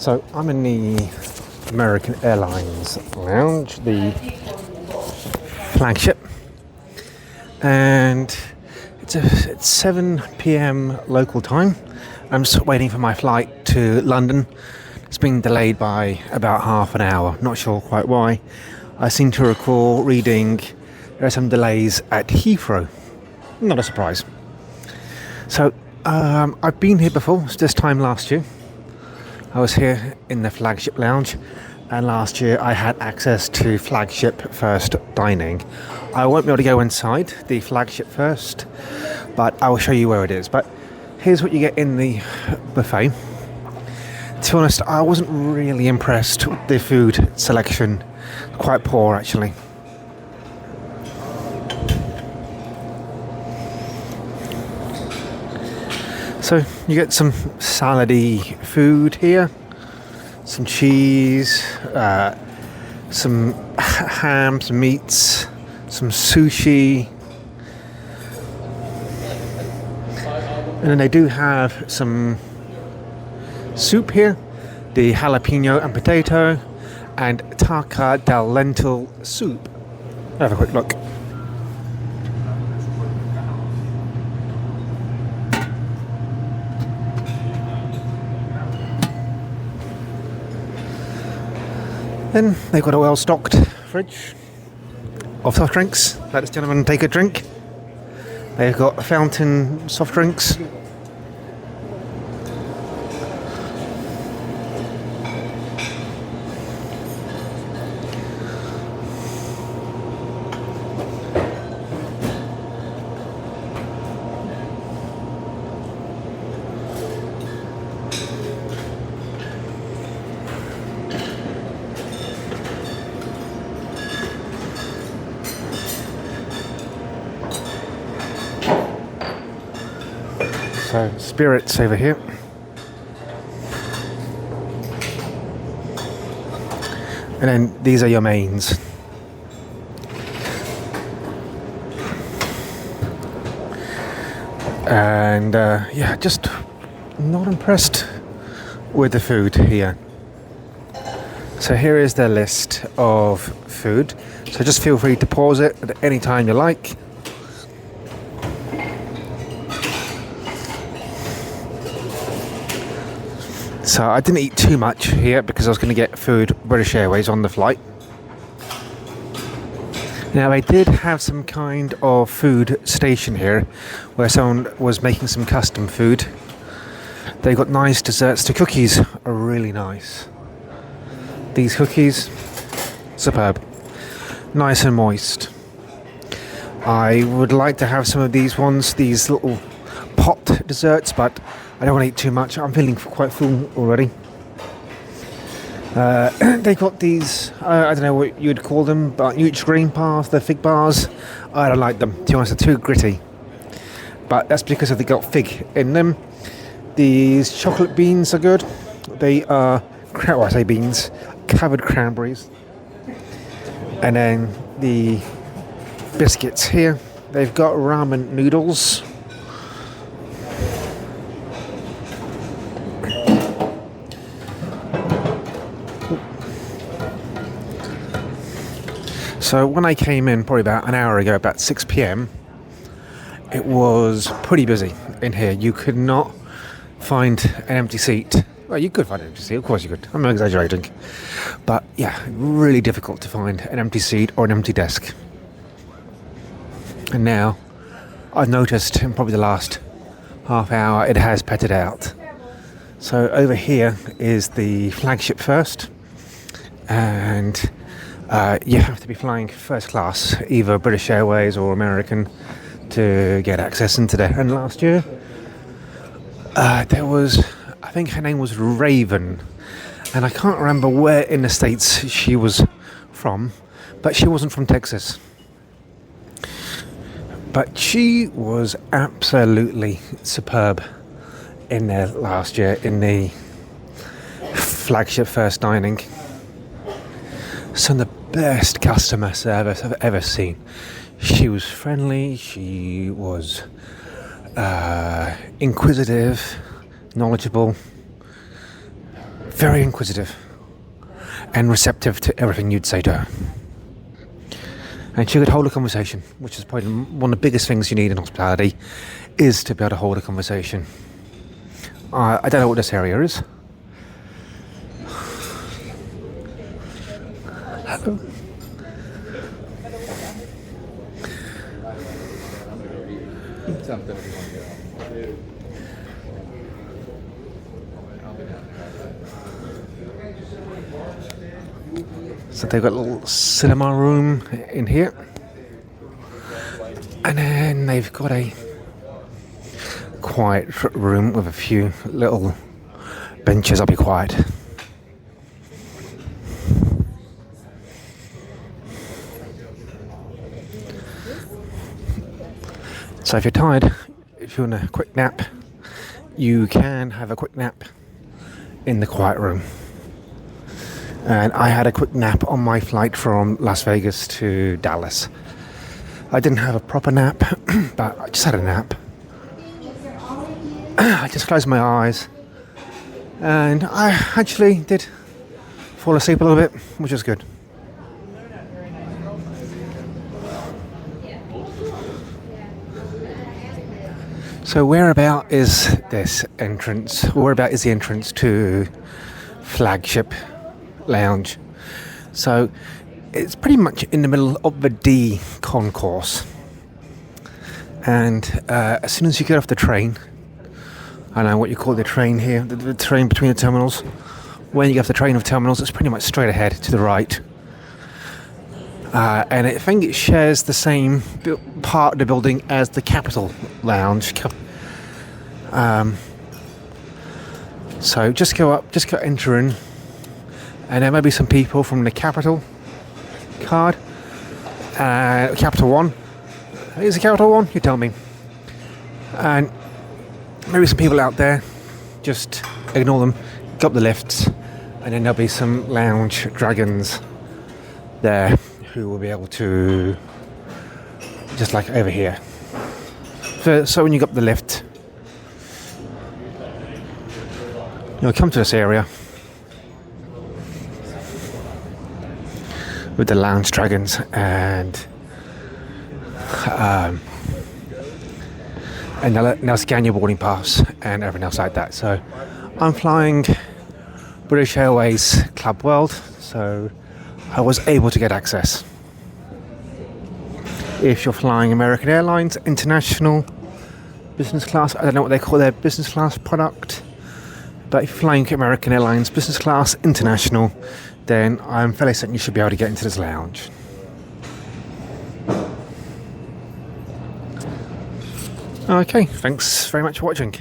So I'm in the American Airlines lounge, the Flagship, and it's 7 p.m. local time. I'm just waiting for my flight to London. It's been delayed by about half an hour. Not sure quite why. I seem to recall reading there are some delays at Heathrow. Not a surprise. So I've been here before. It's this time last year. I was here in the Flagship lounge, and last year I had access to Flagship first dining. I won't be able to go inside the Flagship first, but I will show you where it is. But here's what you get in the buffet. To be honest, I wasn't really impressed with the food selection. Quite poor, actually. So you get some salady food here, some cheese, some ham, some meats, some sushi, and then they do have some soup here, the jalapeno and potato, and tarka del lentil soup. Have a quick look. Then they've got a well-stocked fridge of soft drinks. Let this gentleman take a drink. They've got fountain soft drinks. So, spirits over here. And then these are your mains. And yeah, just not impressed with the food here. So here is their list of food. So just feel free to pause it at any time you like. So I didn't eat too much here because I was going to get food British Airways on the flight. Now I did have some kind of food station here where someone was making some custom food. They got nice desserts. The cookies are really nice. These cookies, superb. Nice and moist. I would like to have some of these ones, these little pot desserts, but I don't want to eat too much. I'm feeling quite full already. They got these, I don't know what you'd call them, but Nutri-Green bars, the fig bars. I don't like them. To be honest, they're too gritty. But that's because they got fig in them. These chocolate beans are good. They are, I say beans, covered cranberries. And then the biscuits here. They've got ramen noodles. So when I came in probably about an hour ago, about 6 p.m, it was pretty busy in here. You could not find an empty seat. Well, you could find an empty seat, of course you could. I'm not exaggerating. But yeah, really difficult to find an empty seat or an empty desk. And now, I've noticed in probably the last half hour, it has petted out. So over here is the Flagship first. And you have to be flying first class, either British Airways or American, to get access into there. And last year, there was, I think her name was Raven, and I can't remember where in the States she was from, but she wasn't from Texas. But she was absolutely superb in there last year in the Flagship first dining. Some of the best customer service I've ever seen. She was friendly, she was inquisitive, knowledgeable, very inquisitive and receptive to everything you'd say to her. And she could hold a conversation, which is probably one of the biggest things you need in hospitality, is to be able to hold a conversation. I don't know what this area is. Hello. So they've got a little cinema room in here, and then they've got a quiet room with a few little benches. I'll be quiet. So if you're tired, if you want a quick nap, you can have a quick nap in the quiet room. And I had a quick nap on my flight from Las Vegas to Dallas. I didn't have a proper nap, but I just had a nap. I just closed my eyes, and I actually did fall asleep a little bit, which was good. So whereabout is this entrance? Whereabout is the entrance to Flagship Lounge? So it's pretty much in the middle of the D concourse, and as soon as you get off the train, I don't know what you call the train here, the train between the terminals, when you get off the train of terminals, it's pretty much straight ahead to the right, and I think it shares the same part of the building as the Capitol Lounge. So just go up, just go enter in, and there may be some people from the Capital card, Capital One. Is it Capital One? You tell me. And maybe some people out there. Just ignore them. Go up the lifts, and then there'll be some lounge dragons there who will be able to, just like over here. So when you go up the lift, you'll come to this area with the lounge dragons, and they'll scan your boarding pass and everything else like that. So I'm flying British Airways Club World, so I was able to get access. If you're flying American Airlines International Business Class, I don't know what they call their business class product, but if you're flying American Airlines Business Class International, then I'm fairly certain you should be able to get into this lounge. Okay, thanks very much for watching.